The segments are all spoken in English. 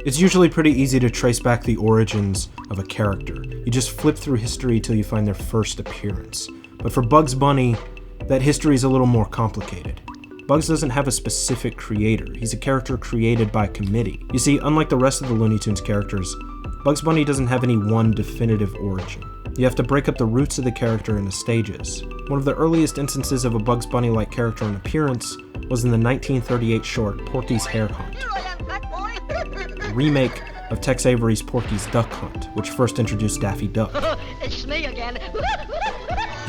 It's usually pretty easy to trace back the origins of a character. You just flip through history till you find their first appearance. But for Bugs Bunny, that history is a little more complicated. Bugs doesn't have a specific creator. He's a character created by committee. You see, unlike the rest of the Looney Tunes characters, Bugs Bunny doesn't have any one definitive origin. You have to break up the roots of the character into stages. One of the earliest instances of a Bugs Bunny-like character and appearance was in the 1938 short Porky's Hare Hunt, a remake of Tex Avery's Porky's Duck Hunt, which first introduced Daffy Duck. It's me again.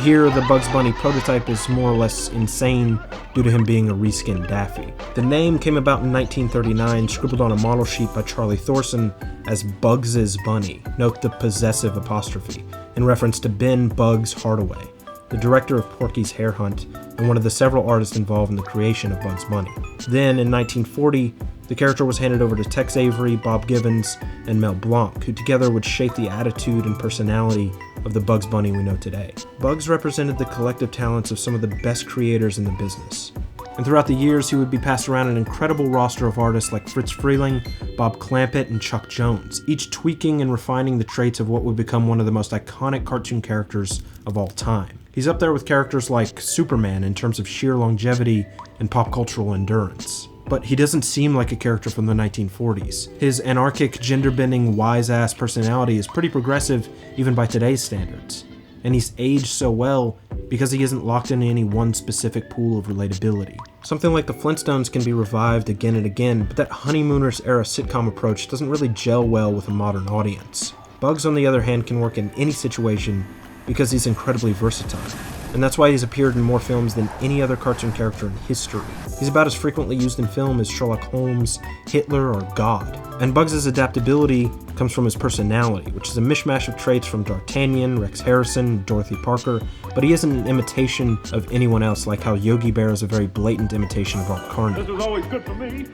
Here, the Bugs Bunny prototype is more or less insane due to him being a reskinned Daffy. The name came about in 1939, scribbled on a model sheet by Charlie Thorson as Bugs's Bunny, note the possessive apostrophe, in reference to Ben Bugs Hardaway, the director of Porky's Hare Hunt and one of the several artists involved in the creation of Bugs Bunny. Then, in 1940, the character was handed over to Tex Avery, Bob Gibbons, and Mel Blanc, who together would shape the attitude and personality of the Bugs Bunny we know today. Bugs represented the collective talents of some of the best creators in the business. And throughout the years, he would be passed around an incredible roster of artists like Fritz Freeling, Bob Clampett, and Chuck Jones, each tweaking and refining the traits of what would become one of the most iconic cartoon characters of all time. He's up there with characters like Superman in terms of sheer longevity and pop cultural endurance. But he doesn't seem like a character from the 1940s. His anarchic, gender-bending, wise-ass personality is pretty progressive even by today's standards. And he's aged so well because he isn't locked into any one specific pool of relatability. Something like the Flintstones can be revived again and again, but that Honeymooners-era sitcom approach doesn't really gel well with a modern audience. Bugs, on the other hand, can work in any situation because he's incredibly versatile. And that's why he's appeared in more films than any other cartoon character in history. He's about as frequently used in film as Sherlock Holmes, Hitler, or God. And Bugs' adaptability comes from his personality, which is a mishmash of traits from D'Artagnan, Rex Harrison, Dorothy Parker, but he isn't an imitation of anyone else like how Yogi Bear is a very blatant imitation of Art Carney. This is always good for me.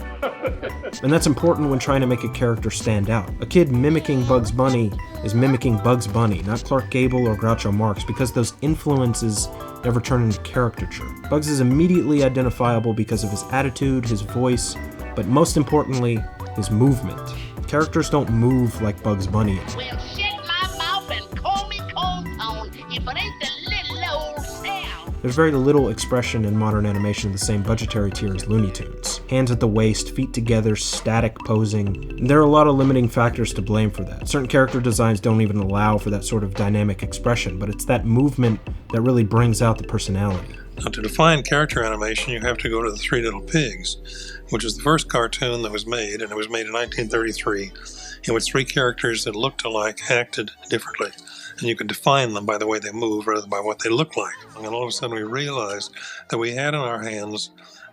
And that's important when trying to make a character stand out. A kid mimicking Bugs Bunny is mimicking Bugs Bunny, not Clark Gable or Groucho Marx, because those influences never turn into caricature. Bugs is immediately identifiable because of his attitude, his voice, but most importantly, his movement. Characters don't move like Bugs Bunny. Well, shut my mouth and call me Cold Tone if it ain't the little old sound. There's very little expression in modern animation of the same budgetary tier as Looney Tunes. Hands at the waist, feet together, static posing. And there are a lot of limiting factors to blame for that. Certain character designs don't even allow for that sort of dynamic expression, but it's that movement that really brings out the personality. Now, to define character animation, you have to go to the Three Little Pigs, which was the first cartoon that was made, and it was made in 1933, in which three characters that looked alike acted differently. And you could define them by the way they move rather than by what they look like. And all of a sudden we realized that we had in our hands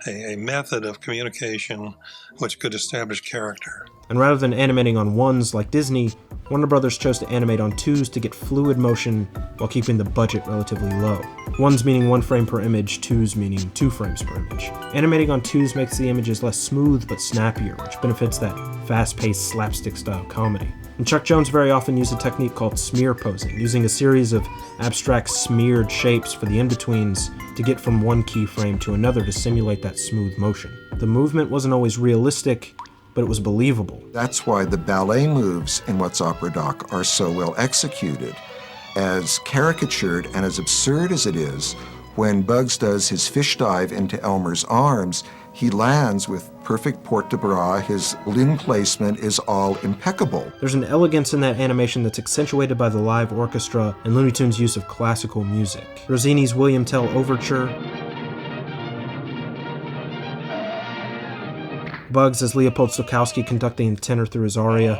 a method of communication which could establish character. And rather than animating on ones like Disney, Warner Brothers chose to animate on twos to get fluid motion while keeping the budget relatively low. Ones meaning 1 frame per image, twos meaning 2 frames per image. Animating on twos makes the images less smooth but snappier, which benefits that fast-paced slapstick-style comedy. And Chuck Jones very often used a technique called smear posing, using a series of abstract smeared shapes for the in-betweens to get from one keyframe to another to simulate that smooth motion. The movement wasn't always realistic, but it was believable. That's why the ballet moves in What's Opera Doc are so well executed. As caricatured and as absurd as it is, when Bugs does his fish dive into Elmer's arms, he lands with perfect port de bras. His limb placement is all impeccable. There's an elegance in that animation that's accentuated by the live orchestra and Looney Tunes' use of classical music. Rossini's William Tell Overture, Bugs as Leopold Stokowski conducting the tenor through his aria.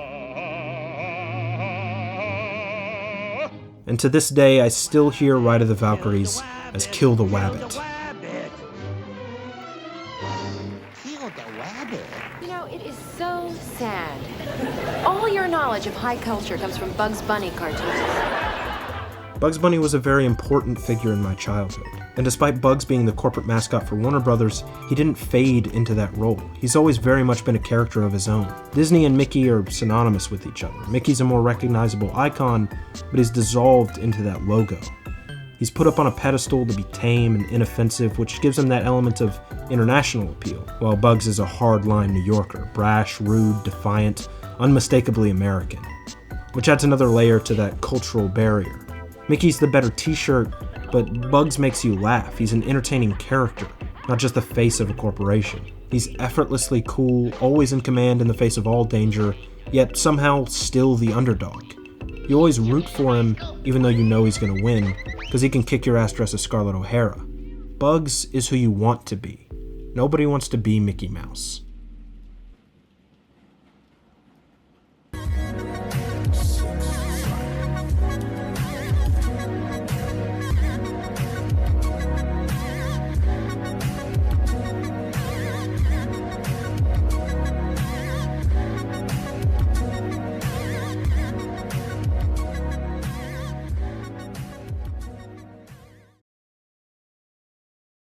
And to this day, I still hear Ride of the Valkyries as Kill the Wabbit. You know, it is so sad. All your knowledge of high culture comes from Bugs Bunny cartoons. Bugs Bunny was a very important figure in my childhood. And despite Bugs being the corporate mascot for Warner Brothers, he didn't fade into that role. He's always very much been a character of his own. Disney and Mickey are synonymous with each other. Mickey's a more recognizable icon, but he's dissolved into that logo. He's put up on a pedestal to be tame and inoffensive, which gives him that element of international appeal, while Bugs is a hard-line New Yorker, brash, rude, defiant, unmistakably American, which adds another layer to that cultural barrier. Mickey's the better t-shirt, but Bugs makes you laugh. He's an entertaining character, not just the face of a corporation. He's effortlessly cool, always in command in the face of all danger, yet somehow still the underdog. You always root for him, even though you know he's gonna win, because he can kick your ass dressed as Scarlett O'Hara. Bugs is who you want to be. Nobody wants to be Mickey Mouse.